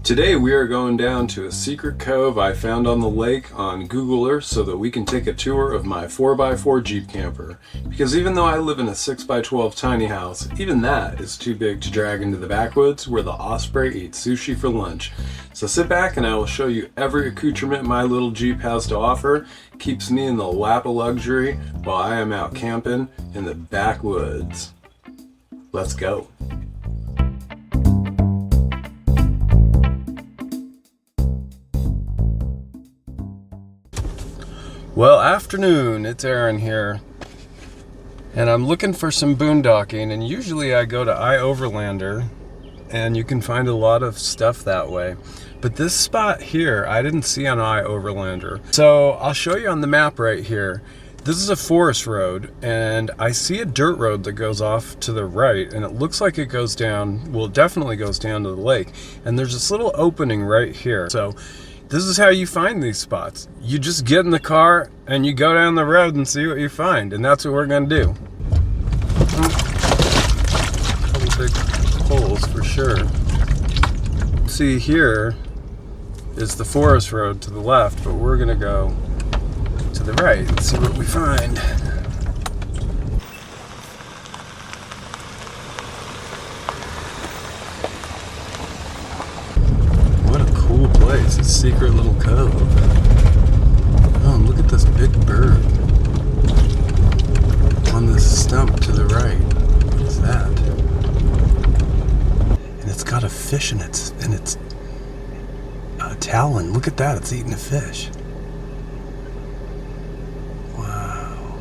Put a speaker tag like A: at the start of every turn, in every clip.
A: Today we are going down to a secret cove I found on the lake on Google Earth so that we can take a tour of my 4x4 Jeep camper. Because even though I live in a 6x12 tiny house, even that is too big to drag into the backwoods where the osprey eats sushi for lunch. So sit back and I will show you every accoutrement my little Jeep has to offer. Keeps me in the lap of luxury while I am out camping in the backwoods. Let's go. Well, afternoon, it's Aaron here, and I'm looking for some boondocking, and usually I go to iOverlander, and you can find a lot of stuff that way. But this spot here, I didn't see on iOverlander. So I'll show you on the map right here. This is a forest road, and I see a dirt road that goes off to the right, and it looks like it goes down, well, it definitely goes down to the lake. And there's this little opening right here. So this is how you find these spots. You just get in the car and you go down the road and see what you find, and that's what we're gonna do. A couple big holes for sure. See, here is the forest road to the left, but we're gonna go to the right and see what we find. It's a secret little cove. Oh, and look at this big bird on this stump to the right. What is that? And it's got a fish in its talon. Look at that, it's eating a fish. Wow.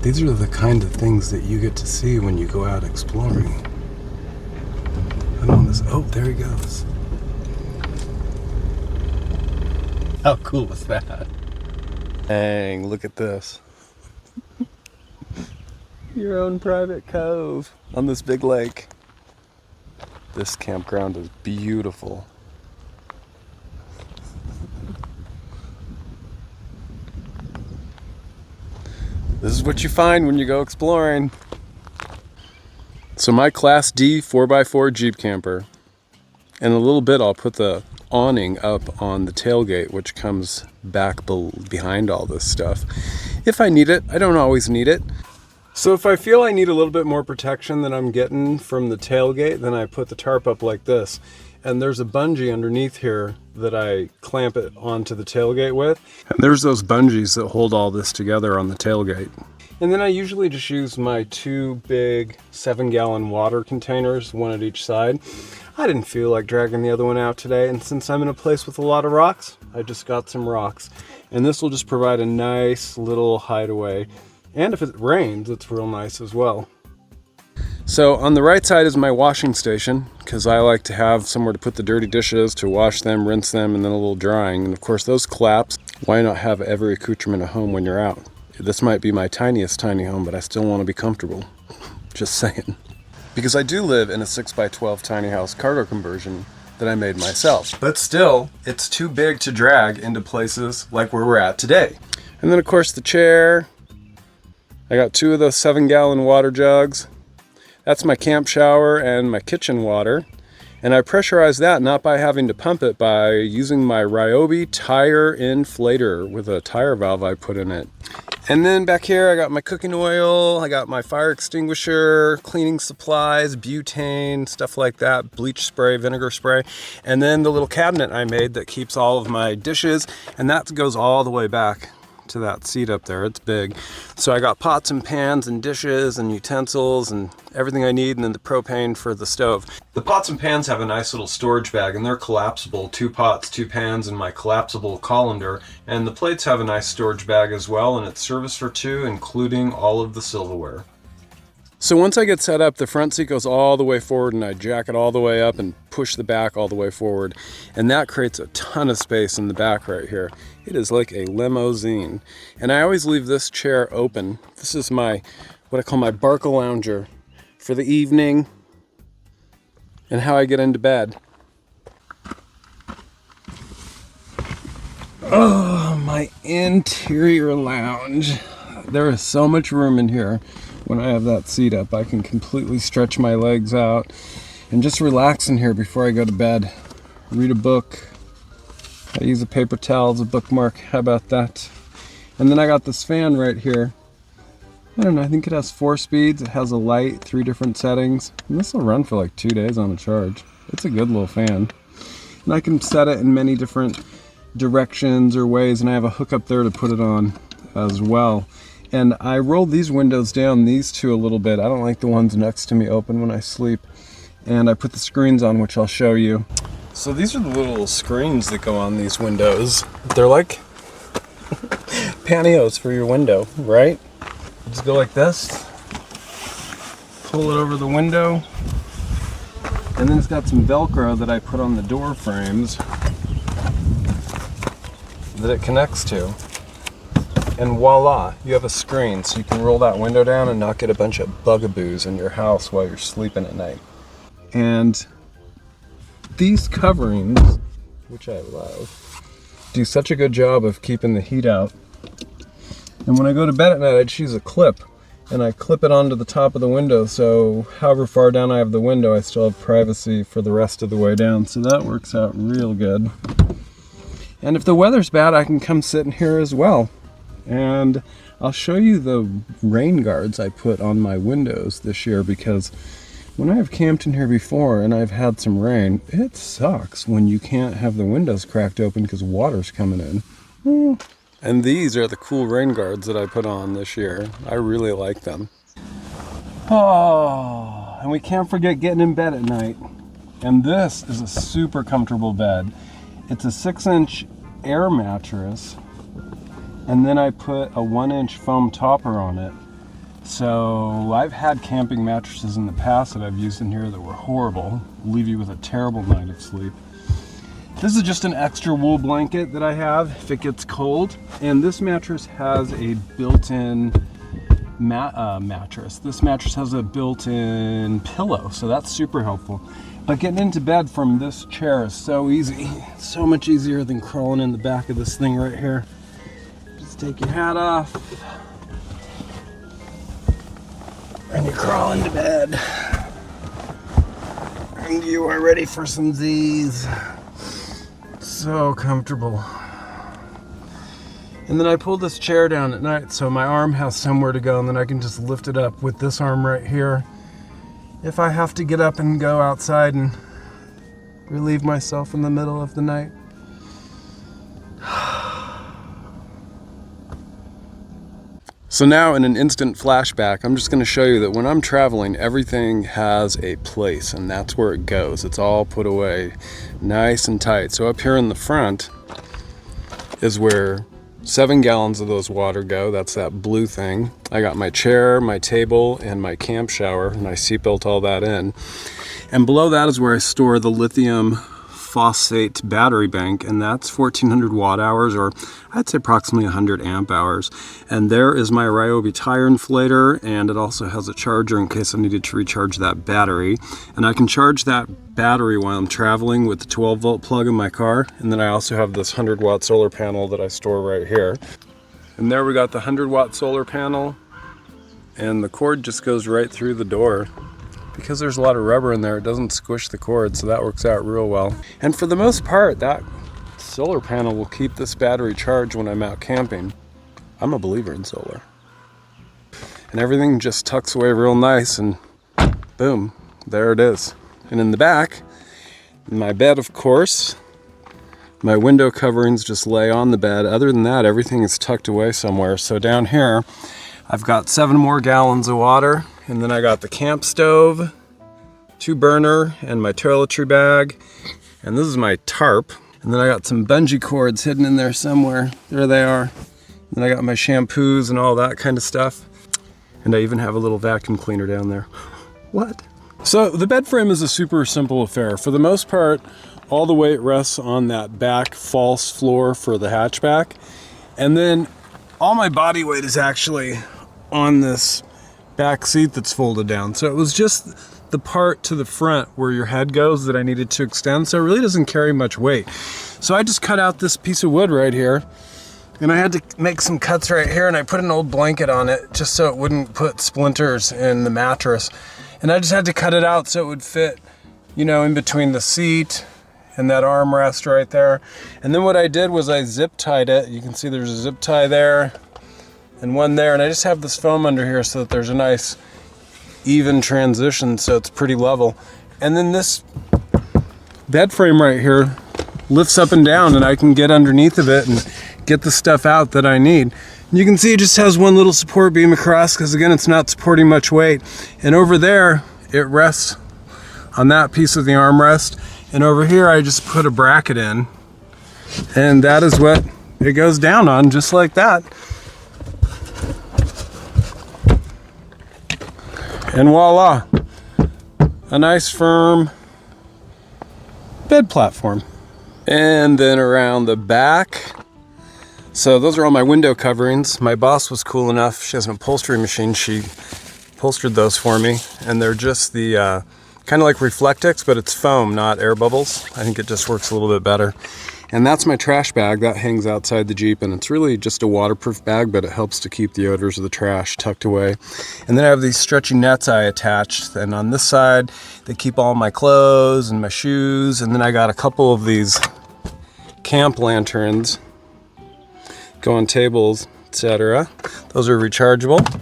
A: These are the kind of things that you get to see when you go out exploring. I don't want this. Oh, there he goes. How cool is that? Dang, look at this. Your own private cove on this big lake. This campground is beautiful. This is what you find when you go exploring. So my Class D 4x4 Jeep camper. In a little bit I'll put the awning up on the tailgate, which comes back behind all this stuff. If I need it, I don't always need it. So if I feel I need a little bit more protection than I'm getting from the tailgate, then I put the tarp up like this. And there's a bungee underneath here that I clamp it onto the tailgate with. And there's those bungees that hold all this together on the tailgate. And then I usually just use my two big 7-gallon water containers, one at each side. I didn't feel like dragging the other one out today, and since I'm in a place with a lot of rocks, I just got some rocks. And this will just provide a nice little hideaway. And if it rains, it's real nice as well. So on the right side is my washing station, because I like to have somewhere to put the dirty dishes, to wash them, rinse them, and then a little drying. And of course those collapse. Why not have every accoutrement at home when you're out? This might be my tiniest tiny home, but I still want to be comfortable. Just saying. Because I do live in a 6x12 tiny house cargo conversion that I made myself. But still, it's too big to drag into places like where we're at today. And then of course the chair. I got two of those 7-gallon water jugs. That's my camp shower and my kitchen water. And I pressurize that not by having to pump it, by using my Ryobi tire inflator with a tire valve I put in it. And then back here I got my cooking oil, I got my fire extinguisher, cleaning supplies, butane, stuff like that, bleach spray, vinegar spray. And then the little cabinet I made that keeps all of my dishes, and that goes all the way back to that seat up there. It's big. So I got pots and pans and dishes and utensils and everything I need, and then the propane for the stove. The pots and pans have a nice little storage bag, and they're collapsible. 2 pots, 2 pans, and my collapsible colander. And the plates have a nice storage bag as well, and it's service for 2, including all of the silverware. So once I get set up, the front seat goes all the way forward, and I jack it all the way up and push the back all the way forward. And that creates a ton of space in the back right here. It is like a limousine. And I always leave this chair open. This is my, what I call my Barca lounger for the evening and how I get into bed. Oh, my interior lounge. there is so much room in here. When I have that seat up, I can completely stretch my legs out and just relax in here before I go to bed. Read a book. I use a paper towel as a bookmark. How about that? And then I got this fan right here. I don't know, I think it has 4 speeds. It has a light, 3 different settings. And this will run for like 2 days on a charge. It's a good little fan. And I can set it in many different directions or ways, and I have a hook up there to put it on as well. And I rolled these windows down, these two, a little bit. I don't like the ones next to me open when I sleep. And I put the screens on, which I'll show you. So these are the little screens that go on these windows. They're like panios for your window, right? Just go like this, pull it over the window, and then it's got some Velcro that I put on the door frames that it connects to. And voila, you have a screen, so you can roll that window down and not get a bunch of bugaboos in your house while you're sleeping at night. And these coverings, which I love, do such a good job of keeping the heat out. And when I go to bed at night, I just use a clip, and I clip it onto the top of the window, so however far down I have the window, I still have privacy for the rest of the way down. So that works out real good. And if the weather's bad, I can come sit in here as well. And I'll show you the rain guards I put on my windows this year, because when I have camped in here before and I've had some rain, it sucks when you can't have the windows cracked open because water's coming in. And these are the cool rain guards that I put on this year. I really like them. Oh, and we can't forget getting in bed at night. And this is a super comfortable bed. It's a 6-inch air mattress, and then I put a 1-inch foam topper on it. So I've had camping mattresses in the past that I've used in here that were horrible, leave you with a terrible night of sleep. This is just an extra wool blanket that I have if it gets cold, and this mattress has a built-in mattress. This mattress has a built-in pillow, so that's super helpful. But getting into bed from this chair is so easy. It's so much easier than crawling in the back of this thing right here. Just take your hat off, and you crawl into bed. And you are ready for some Z's. So comfortable. And then I pull this chair down at night so my arm has somewhere to go, and then I can just lift it up with this arm right here if I have to get up and go outside and relieve myself in the middle of the night. So now, in an instant flashback, I'm just going to show you that when I'm traveling, everything has a place, and that's where it goes. It's all put away nice and tight. So up here in the front is where 7 gallons of those water go. That's that blue thing. I got my chair, my table, and my camp shower, and I seatbelt all that in. And below that is where I store the lithium phosphate battery bank, and that's 1400 watt hours, or I'd say approximately 100 amp hours. And there is my Ryobi tire inflator, and it also has a charger in case I needed to recharge that battery. And I can charge that battery while I'm traveling with the 12 volt plug in my car. And then I also have this 100 watt solar panel that I store right here. And there we got the 100 watt solar panel, and the cord just goes right through the door. Because there's a lot of rubber in there, it doesn't squish the cord, so that works out real well. And for the most part, that solar panel will keep this battery charged when I'm out camping. I'm a believer in solar. And everything just tucks away real nice, and boom, there it is. And in the back, my bed, of course, my window coverings just lay on the bed. Other than that, everything is tucked away somewhere. So down here, I've got 7 more gallons of water. And then I got the camp stove, 2 burner, and my toiletry bag. And this is my tarp. And then I got some bungee cords hidden in there somewhere. There they are. And then I got my shampoos and all that kind of stuff. And I even have a little vacuum cleaner down there. What? So the bed frame is a super simple affair. For the most part, all the weight rests on that back false floor for the hatchback. And then all my body weight is actually on this back seat that's folded down. So it was just the part to the front where your head goes that I needed to extend, so it really doesn't carry much weight. So I just cut out this piece of wood right here, And I had to make some cuts right here, and I put an old blanket on it just so it wouldn't put splinters in the mattress. And I just had to cut it out so it would fit, you know, in between the seat and that armrest right there. And then what I did was I zip tied it. You can see there's a zip tie there and one there. And I just have this foam under here so that there's a nice even transition so it's pretty level. And then this bed frame right here lifts up and down, and I can get underneath of it and get the stuff out that I need. And you can see it just has one little support beam across because, again, it's not supporting much weight. And over there, it rests on that piece of the armrest. And over here, I just put a bracket in. And that is what it goes down on, just like that. And voila, a nice firm bed platform. And then around the back, so those are all my window coverings. My boss was cool enough, she has an upholstery machine, she upholstered those for me, and they're just the kind of like Reflectix, but it's foam, not air bubbles. I think it just works a little bit better. And that's my trash bag that hangs outside the Jeep, and it's really just a waterproof bag, but it helps to keep the odors of the trash tucked away. And then I have these stretchy nets I attached, and on this side they keep all my clothes and my shoes. And then I got a couple of these camp lanterns, go on tables, etc. Those are rechargeable.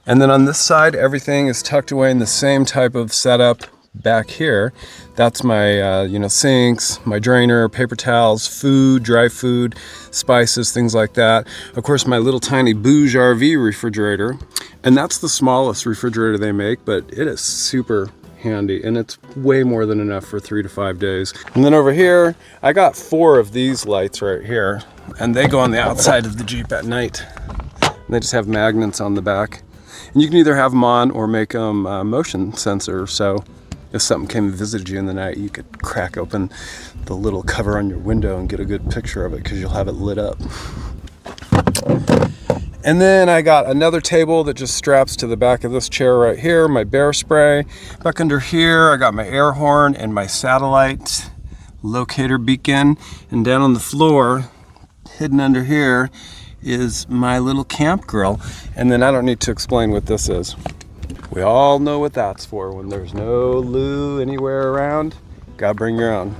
A: And then on this side, everything is tucked away in the same type of setup back here. That's my sinks, my drainer, paper towels, food, dry food, spices, things like that. Of course, my little tiny Bouge RV refrigerator. And that's the smallest refrigerator they make, but it is super handy, and it's way more than enough for 3 to 5 days. And then over here, I got 4 of these lights right here, and they go on the outside of the Jeep at night. And they just have magnets on the back. And you can either have them on or make them motion sensor, so if something came and visited you in the night, you could crack open the little cover on your window and get a good picture of it because you'll have it lit up. And then I got another table that just straps to the back of this chair right here, my bear spray. Back under here, I got my air horn and my satellite locator beacon. And down on the floor, hidden under here, is my little camp grill. And then I don't need to explain what this is. We all know what that's for. When there's no loo anywhere around, gotta bring your own.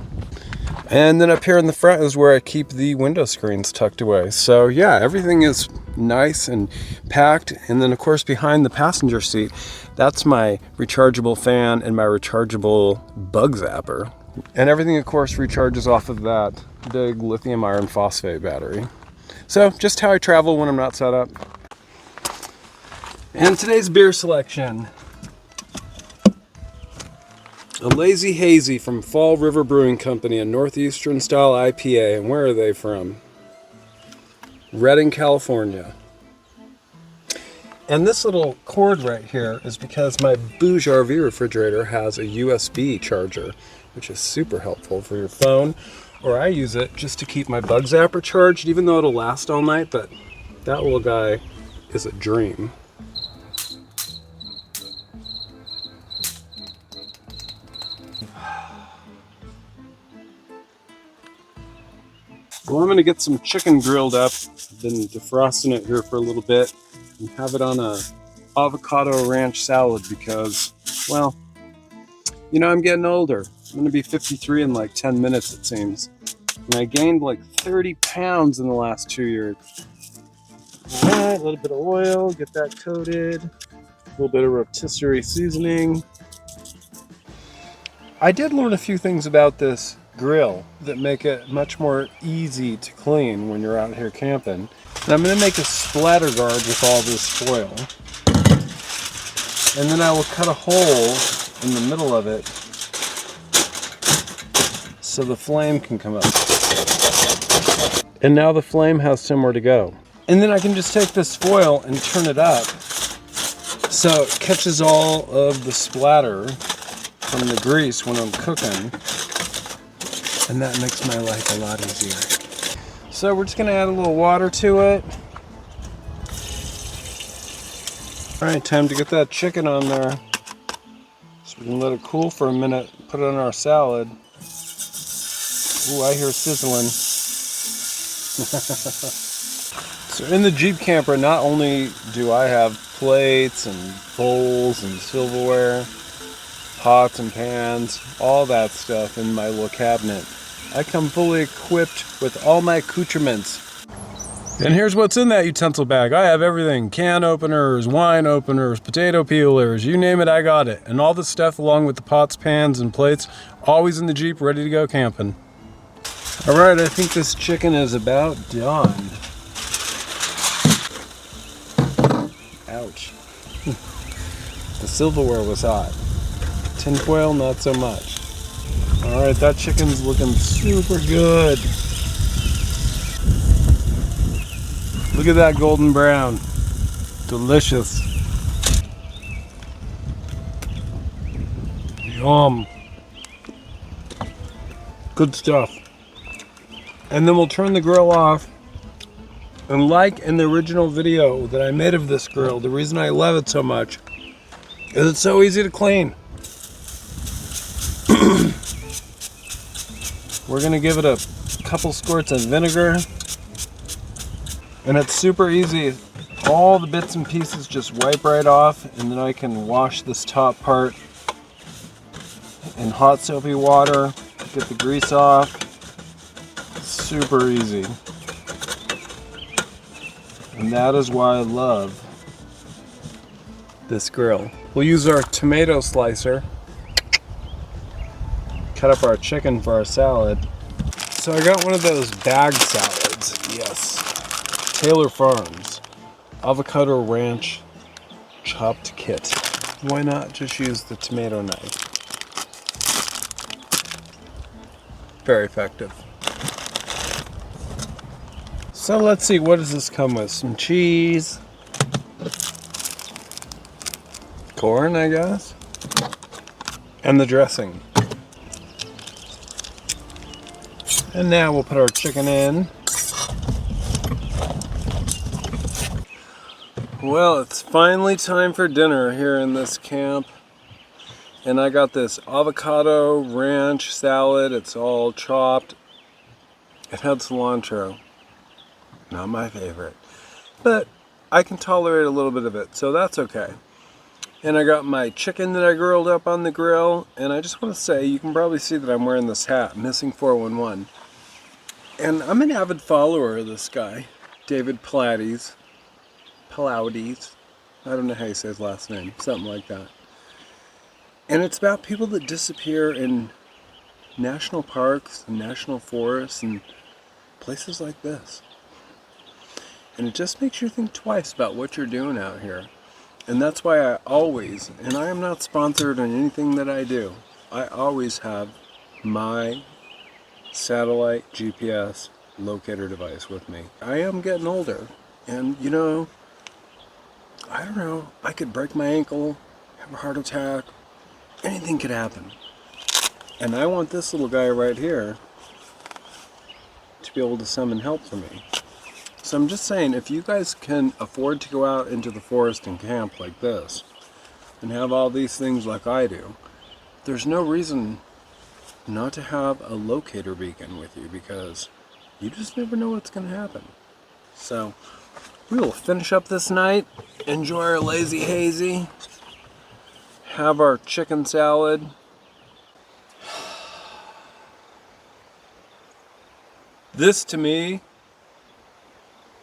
A: And then up here in the front is where I keep the window screens tucked away. So yeah, everything is nice and packed. And then of course behind the passenger seat, that's my rechargeable fan and my rechargeable bug zapper. And everything of course recharges off of that big lithium iron phosphate battery. So just how I travel when I'm not set up. And today's beer selection. A Lazy Hazy from Fall River Brewing Company, a Northeastern style IPA. And where are they from? Redding, California. And this little cord right here is because my Bouge RV refrigerator has a USB charger, which is super helpful for your phone. Or I use it just to keep my bug zapper charged, even though it'll last all night, but that little guy is a dream. Well, I'm gonna get some chicken grilled up. I've been defrosting it here for a little bit and have it on a avocado ranch salad because, well, you know, I'm getting older. I'm gonna be 53 in like 10 minutes, it seems. And I gained like 30 pounds in the last 2 years. All right, a little bit of oil, get that coated. A little bit of rotisserie seasoning. I did learn a few things about this grill that make it much more easy to clean when you're out here camping. And I'm going to make a splatter guard with all this foil. And then I will cut a hole in the middle of it so the flame can come up. And now the flame has somewhere to go. And then I can just take this foil and turn it up so it catches all of the splatter from the grease when I'm cooking. And that makes my life a lot easier. So we're just gonna add a little water to it. All right, time to get that chicken on there. So we can let it cool for a minute, put it on our salad. Ooh, I hear sizzling. So in the Jeep Camper, not only do I have plates and bowls and silverware, pots and pans, all that stuff in my little cabinet, I come fully equipped with all my accoutrements. And here's what's in that utensil bag. I have everything: can openers, wine openers, potato peelers, you name it, I got it. And all this stuff along with the pots, pans, and plates, always in the Jeep, ready to go camping. All right, I think this chicken is about done. Ouch. The silverware was hot. Tinfoil, not so much. All right, that chicken's looking super good. Look at that golden brown. Delicious. Yum. Good stuff. And then we'll turn the grill off. And like in the original video that I made of this grill, the reason I love it so much is it's so easy to clean. We're gonna give it a couple squirts of vinegar. And it's super easy. All the bits and pieces just wipe right off, and then I can wash this top part in hot soapy water, get the grease off. Super easy. And that is why I love this grill. We'll use our tomato slicer, cut up our chicken for our salad. So I got one of those bag salads, yes. Taylor Farms avocado ranch chopped kit. Why not just use the tomato knife? Very effective. So let's see, what does this come with? Some cheese, corn, I guess, and the dressing. And now we'll put our chicken in. Well, it's finally time for dinner here in this camp. And I got this avocado ranch salad. It's all chopped. It had cilantro. Not my favorite. But I can tolerate a little bit of it, so that's okay. And I got my chicken that I grilled up on the grill. And I just want to say, you can probably see that I'm wearing this hat, Missing 411. And I'm an avid follower of this guy, David Pilates. I don't know how you say his last name, something like that. And it's about people that disappear in national parks and national forests and places like this. And it just makes you think twice about what you're doing out here. And that's why I always, and I am not sponsored on anything that I do, I always have my satellite GPS locator device with me. I am getting older, and you know, I don't know, I could break my ankle, have a heart attack, anything could happen. And I want this little guy right here to be able to summon help for me. So I'm just saying, if you guys can afford to go out into the forest and camp like this, and have all these things like I do, there's no reason not to have a locator beacon with you, because you just never know what's going to happen. So we will finish up this night, enjoy our lazy hazy, have our chicken salad. This to me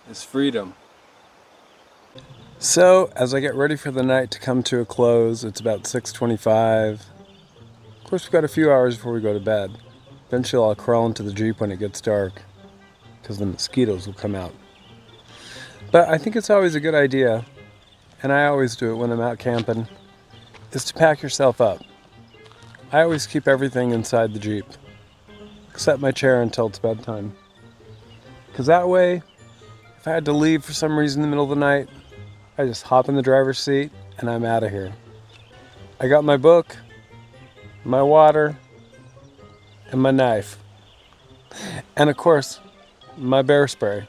A: is freedom. So as I get ready for the night to come to a close, it's about 6:25. Of course, we've got a few hours before we go to bed. Eventually I'll crawl into the Jeep when it gets dark, because the mosquitoes will come out. But I think it's always a good idea, and I always do it when I'm out camping, is to pack yourself up. I always keep everything inside the Jeep, except my chair until it's bedtime. Because that way, if I had to leave for some reason in the middle of the night, I just hop in the driver's seat and I'm out of here. I got my book, my water, and my knife. And of course, my bear spray.